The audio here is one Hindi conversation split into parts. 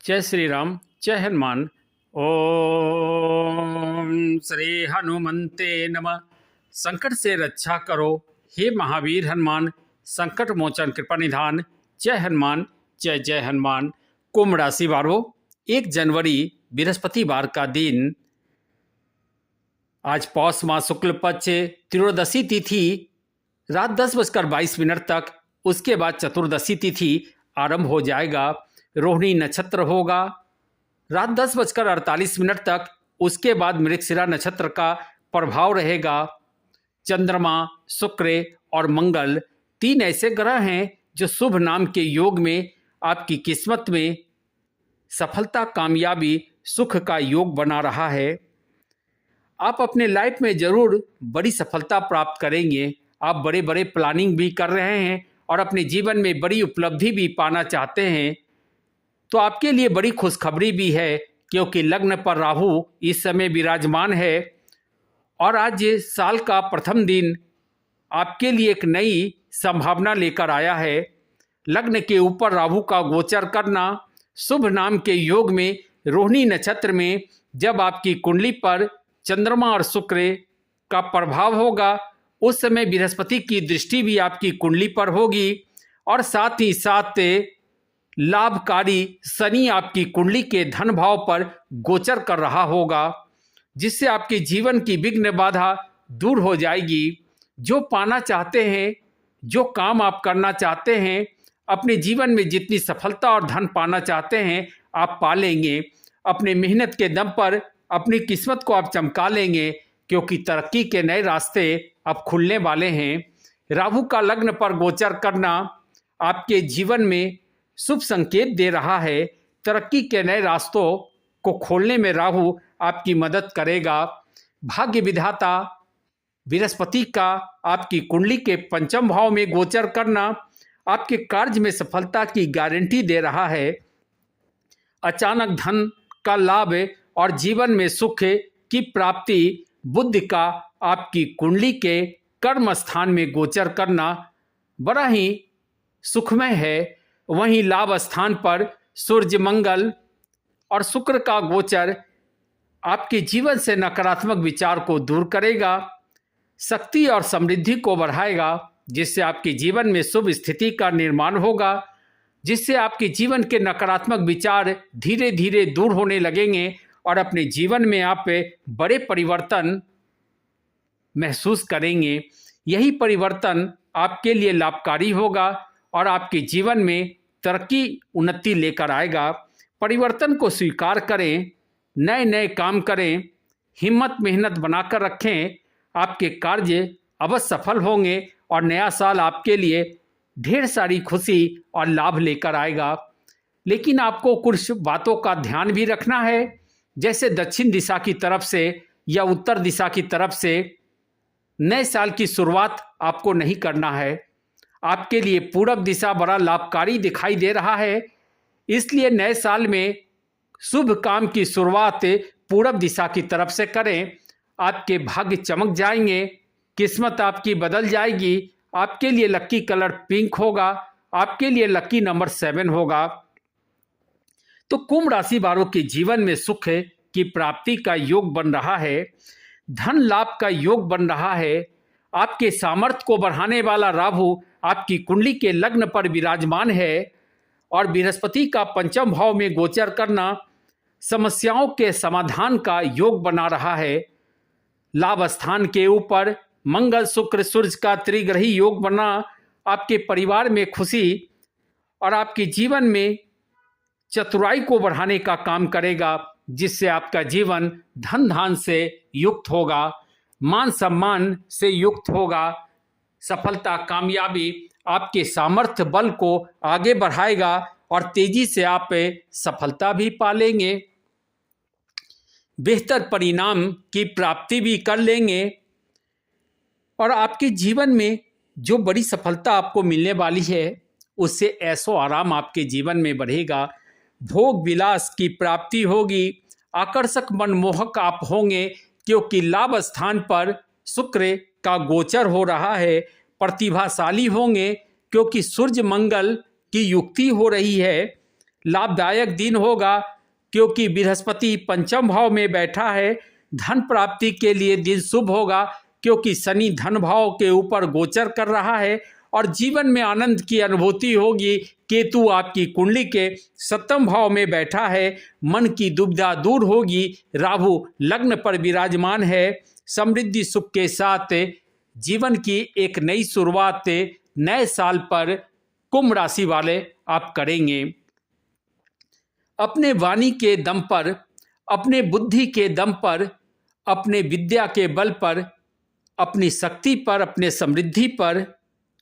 जय श्री राम, जय हनुमान। ओम श्री हनुमंते नमः। संकट से रक्षा करो हे महावीर हनुमान, संकट मोचन कृपा निधान। जय हनुमान, जय जय हनुमान। कुंभ राशि वालों, 1 जनवरी बृहस्पतिवार का दिन, आज पौष माह शुक्ल पक्ष त्रयोदशी तिथि रात 10:22 तक, उसके बाद चतुर्दशी तिथि आरंभ हो जाएगा। रोहिणी नक्षत्र होगा रात 10:48 तक, उसके बाद मृगशिरा नक्षत्र का प्रभाव रहेगा। चंद्रमा, शुक्र और मंगल 3 ऐसे ग्रह हैं जो शुभ नाम के योग में आपकी किस्मत में सफलता, कामयाबी, सुख का योग बना रहा है। आप अपने लाइफ में जरूर बड़ी सफलता प्राप्त करेंगे। आप बड़े बड़े प्लानिंग भी कर रहे हैं और अपने जीवन में बड़ी उपलब्धि भी पाना चाहते हैं, तो आपके लिए बड़ी खुशखबरी भी है, क्योंकि लग्न पर राहु इस समय विराजमान है और आज साल का प्रथम दिन आपके लिए एक नई संभावना लेकर आया है। लग्न के ऊपर राहु का गोचर करना, शुभ नाम के योग में रोहिणी नक्षत्र में जब आपकी कुंडली पर चंद्रमा और शुक्र का प्रभाव होगा, उस समय बृहस्पति की दृष्टि भी आपकी कुंडली पर होगी और साथ ही साथ लाभकारी शनि आपकी कुंडली के धन भाव पर गोचर कर रहा होगा, जिससे आपके जीवन की विघ्न बाधा दूर हो जाएगी। जो पाना चाहते हैं, जो काम आप करना चाहते हैं, अपने जीवन में जितनी सफलता और धन पाना चाहते हैं, आप पा लेंगे। अपने मेहनत के दम पर अपनी किस्मत को आप चमका लेंगे, क्योंकि तरक्की के नए रास्ते अब खुलने वाले हैं। राहु का लग्न पर गोचर करना आपके जीवन में शुभ संकेत दे रहा है। तरक्की के नए रास्तों को खोलने में राहु आपकी मदद करेगा। भाग्य विधाता बृहस्पति का आपकी कुंडली के पंचम भाव में गोचर करना आपके कार्य में सफलता की गारंटी दे रहा है। अचानक धन का लाभ और जीवन में सुख की प्राप्ति, बुद्धि का आपकी कुंडली के कर्म स्थान में गोचर करना बड़ा ही सुखमय है। वहीं लाभ स्थान पर सूर्य, मंगल और शुक्र का गोचर आपके जीवन से नकारात्मक विचार को दूर करेगा, शक्ति और समृद्धि को बढ़ाएगा, जिससे आपके जीवन में शुभ स्थिति का निर्माण होगा, जिससे आपके जीवन के नकारात्मक विचार धीरे धीरे दूर होने लगेंगे और अपने जीवन में आप बड़े परिवर्तन महसूस करेंगे। यही परिवर्तन आपके लिए लाभकारी होगा और आपके जीवन में तरक्की, उन्नति लेकर आएगा। परिवर्तन को स्वीकार करें, नए नए काम करें, हिम्मत मेहनत बनाकर रखें। आपके कार्य अवश्य सफल होंगे और नया साल आपके लिए ढेर सारी खुशी और लाभ लेकर आएगा। लेकिन आपको कुछ बातों का ध्यान भी रखना है, जैसे दक्षिण दिशा की तरफ से या उत्तर दिशा की तरफ से नए साल की शुरुआत आपको नहीं करना है। आपके लिए पूरब दिशा बड़ा लाभकारी दिखाई दे रहा है, इसलिए नए साल में शुभ काम की शुरुआत पूरब दिशा की तरफ से करें। आपके भाग्य चमक जाएंगे, किस्मत आपकी बदल जाएगी। आपके लिए लकी कलर पिंक होगा, आपके लिए लकी नंबर 7 होगा। तो कुंभ राशि वालों के जीवन में सुख की प्राप्ति का योग बन रहा है, धन लाभ का योग बन रहा है। आपके सामर्थ्य को बढ़ाने वाला राहु आपकी कुंडली के लग्न पर विराजमान है और बृहस्पति का पंचम भाव में गोचर करना समस्याओं के समाधान का योग बना रहा है। लाभ स्थान के ऊपर मंगल, शुक्र, सूर्य का त्रिग्रही योग बना आपके परिवार में खुशी और आपके जीवन में चतुराई को बढ़ाने का काम करेगा, जिससे आपका जीवन धन धान से युक्त होगा, मान सम्मान से युक्त होगा। सफलता, कामयाबी आपके सामर्थ्य बल को आगे बढ़ाएगा और तेजी से आप सफलता भी पालेंगे, बेहतर परिणाम की प्राप्ति भी कर लेंगे और आपके जीवन में जो बड़ी सफलता आपको मिलने वाली है, उससे ऐशो आराम आपके जीवन में बढ़ेगा। भोग विलास की प्राप्ति होगी, आकर्षक मनमोहक आप होंगे, क्योंकि लाभ स्थान पर शुक्र का गोचर हो रहा है। प्रतिभाशाली होंगे, क्योंकि सूर्य मंगल की युक्ति हो रही है। लाभदायक दिन होगा, क्योंकि बृहस्पति पंचम भाव में बैठा है। धन प्राप्ति के लिए दिन शुभ होगा, क्योंकि शनि धन भाव के ऊपर गोचर कर रहा है और जीवन में आनंद की अनुभूति होगी। केतु आपकी कुंडली के सप्तम भाव में बैठा है, मन की दुविधा दूर होगी। राहु लग्न पर विराजमान है। समृद्धि सुख के साथ जीवन की एक नई शुरुआत नए साल पर कुंभ राशि वाले आप करेंगे। अपने वाणी के दम पर, अपने बुद्धि के दम पर, अपने विद्या के बल पर, अपनी शक्ति पर, अपने समृद्धि पर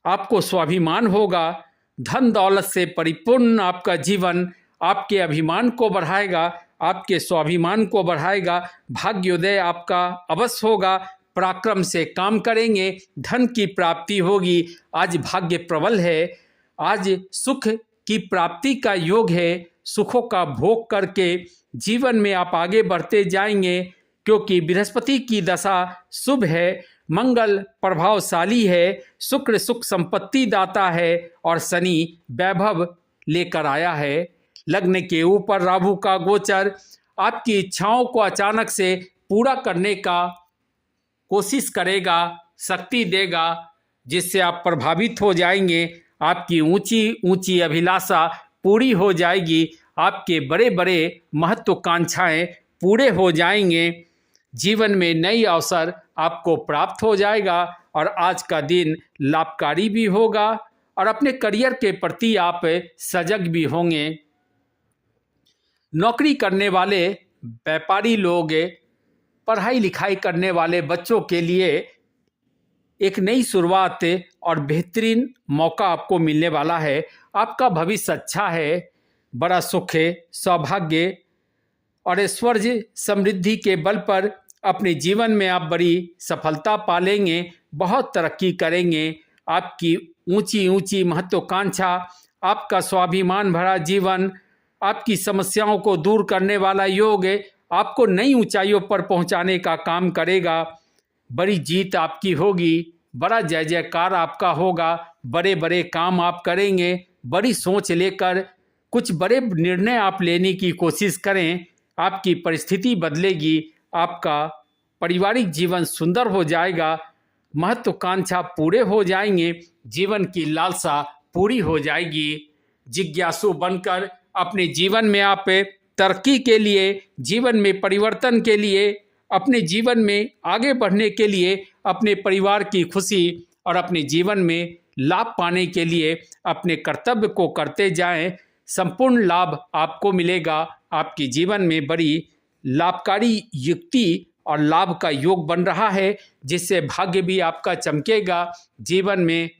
आपको स्वाभिमान होगा। धन दौलत से परिपूर्ण आपका जीवन आपके अभिमान को बढ़ाएगा, आपके स्वाभिमान को बढ़ाएगा। भाग्योदय आपका अवश्य होगा। पराक्रम से काम करेंगे, धन की प्राप्ति होगी। आज भाग्य प्रबल है, आज सुख की प्राप्ति का योग है। सुखों का भोग करके जीवन में आप आगे बढ़ते जाएंगे, क्योंकि बृहस्पति की दशा शुभ है, मंगल प्रभावशाली है, शुक्र सुख संपत्ति दाता है और शनि वैभव लेकर आया है। लग्न के ऊपर राहु का गोचर आपकी इच्छाओं को अचानक से पूरा करने का कोशिश करेगा, शक्ति देगा, जिससे आप प्रभावित हो जाएंगे। आपकी ऊंची ऊंची अभिलाषा पूरी हो जाएगी, आपके बड़े बड़े महत्वाकांक्षाएं पूरे हो जाएंगे। जीवन में नई अवसर आपको प्राप्त हो जाएगा और आज का दिन लाभकारी भी होगा और अपने करियर के प्रति आप सजग भी होंगे। नौकरी करने वाले व्यापारी लोग, पढ़ाई लिखाई करने वाले बच्चों के लिए एक नई शुरुआत और बेहतरीन मौका आपको मिलने वाला है। आपका भविष्य अच्छा है, बड़ा सुख है, सौभाग्य और ऐश्वर्य समृद्धि के बल पर अपने जीवन में आप बड़ी सफलता पालेंगे, बहुत तरक्की करेंगे। आपकी ऊंची ऊंची महत्वाकांक्षा, आपका स्वाभिमान भरा जीवन, आपकी समस्याओं को दूर करने वाला योग आपको नई ऊंचाइयों पर पहुंचाने का काम करेगा। बड़ी जीत आपकी होगी, बड़ा जय जयकार आपका होगा, बड़े बड़े काम आप करेंगे। बड़ी सोच लेकर कुछ बड़े निर्णय आप लेने की कोशिश करें, आपकी परिस्थिति बदलेगी, आपका पारिवारिक जीवन सुंदर हो जाएगा, महत्वाकांक्षा पूरे हो जाएंगे, जीवन की लालसा पूरी हो जाएगी। जिज्ञासु बनकर अपने जीवन में आप तरक्की के लिए, जीवन में परिवर्तन के लिए, अपने जीवन में आगे बढ़ने के लिए, अपने परिवार की खुशी और अपने जीवन में लाभ पाने के लिए अपने कर्तव्य को करते जाएं। संपूर्ण लाभ आपको मिलेगा। आपके जीवन में बड़ी लाभकारी युक्ति और लाभ का योग बन रहा है, जिससे भाग्य भी आपका चमकेगा। जीवन में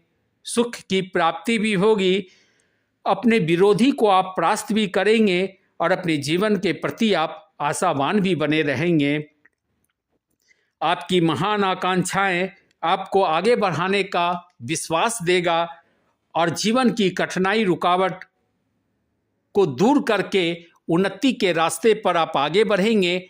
सुख की प्राप्ति भी होगी। अपने विरोधी को आप परास्त भी करेंगे और अपने जीवन के प्रति आप आशावान भी बने रहेंगे। आपकी महान आकांक्षाएं आपको आगे बढ़ाने का विश्वास देगा और जीवन की कठिनाई रुकावट को दूर करके उन्नति के रास्ते पर आप आगे बढ़ेंगे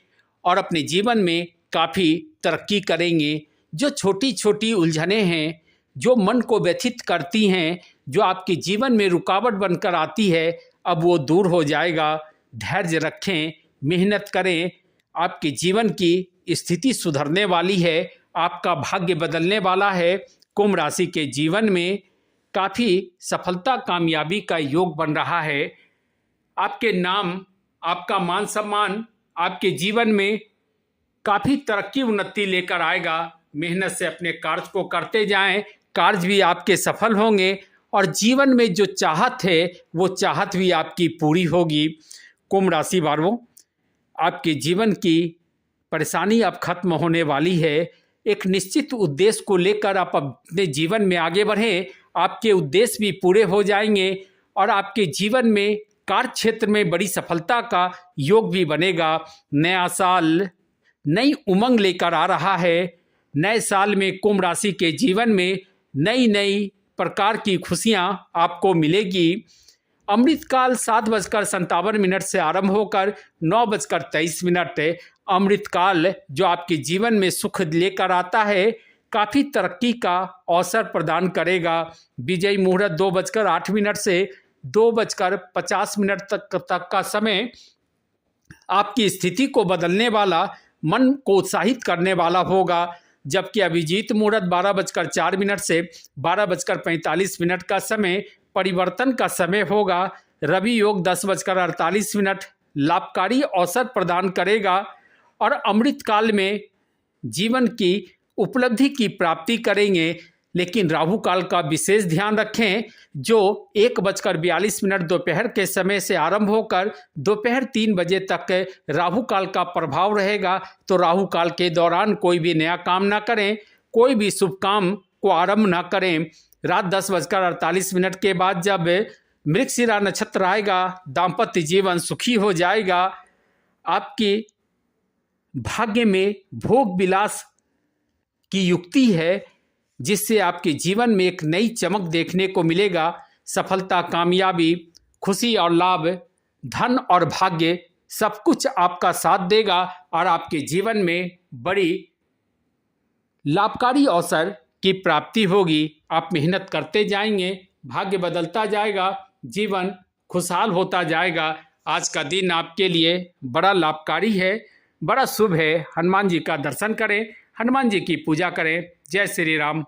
और अपने जीवन में काफ़ी तरक्की करेंगे। जो छोटी छोटी उलझनें हैं, जो मन को व्यथित करती हैं, जो आपके जीवन में रुकावट बनकर आती है, अब वो दूर हो जाएगा। धैर्य रखें, मेहनत करें, आपके जीवन की स्थिति सुधरने वाली है, आपका भाग्य बदलने वाला है। कुंभ राशि के जीवन में काफ़ी सफलता कामयाबी का योग बन रहा है। आपके नाम, आपका मान सम्मान आपके जीवन में काफ़ी तरक्की उन्नति लेकर आएगा। मेहनत से अपने कार्य को करते जाएं, कार्य भी आपके सफल होंगे और जीवन में जो चाहत है वो चाहत भी आपकी पूरी होगी। कुंभ राशि वालों, आपके जीवन की परेशानी अब खत्म होने वाली है। एक निश्चित उद्देश्य को लेकर आप अपने जीवन में आगे बढ़ें, आपके उद्देश्य भी पूरे हो जाएंगे और आपके जीवन में कार्य क्षेत्र में बड़ी सफलता का योग भी बनेगा। नया साल नई उमंग लेकर आ रहा है। नए साल में कुंभ राशि के जीवन में नई नई प्रकार की खुशियां आपको मिलेगी। अमृतकाल 7:57 से आरंभ होकर 9:23 अमृतकाल जो आपके जीवन में सुख लेकर आता है, काफ़ी तरक्की का अवसर प्रदान करेगा। विजयी मुहूर्त 2:08 से 2:50 तक का समय आपकी स्थिति को बदलने वाला, मन को उत्साहित करने वाला होगा। जबकि अभिजीत मुहूर्त 12:04 से 12:45 का समय परिवर्तन का समय होगा। रवि योग 10:48 लाभकारी अवसर प्रदान करेगा और अमृत काल में जीवन की उपलब्धि की प्राप्ति करेंगे। लेकिन राहु काल का विशेष ध्यान रखें, जो 1:42 दोपहर के समय से आरंभ होकर दोपहर 3 बजे तक राहु काल का प्रभाव रहेगा। तो राहु काल के दौरान कोई भी नया काम ना करें, कोई भी शुभ काम को आरंभ ना करें। रात 10:48 के बाद जब मृगशिरा नक्षत्र आएगा, दाम्पत्य जीवन सुखी हो जाएगा। आपके भाग्य में भोग विलास की युक्ति है, जिससे आपके जीवन में एक नई चमक देखने को मिलेगा। सफलता, कामयाबी, खुशी और लाभ, धन और भाग्य सब कुछ आपका साथ देगा और आपके जीवन में बड़ी लाभकारी अवसर की प्राप्ति होगी। आप मेहनत करते जाएंगे, भाग्य बदलता जाएगा, जीवन खुशहाल होता जाएगा। आज का दिन आपके लिए बड़ा लाभकारी है, बड़ा शुभ है। हनुमान जी का दर्शन करें, हनुमान जी की पूजा करें। जय श्री राम।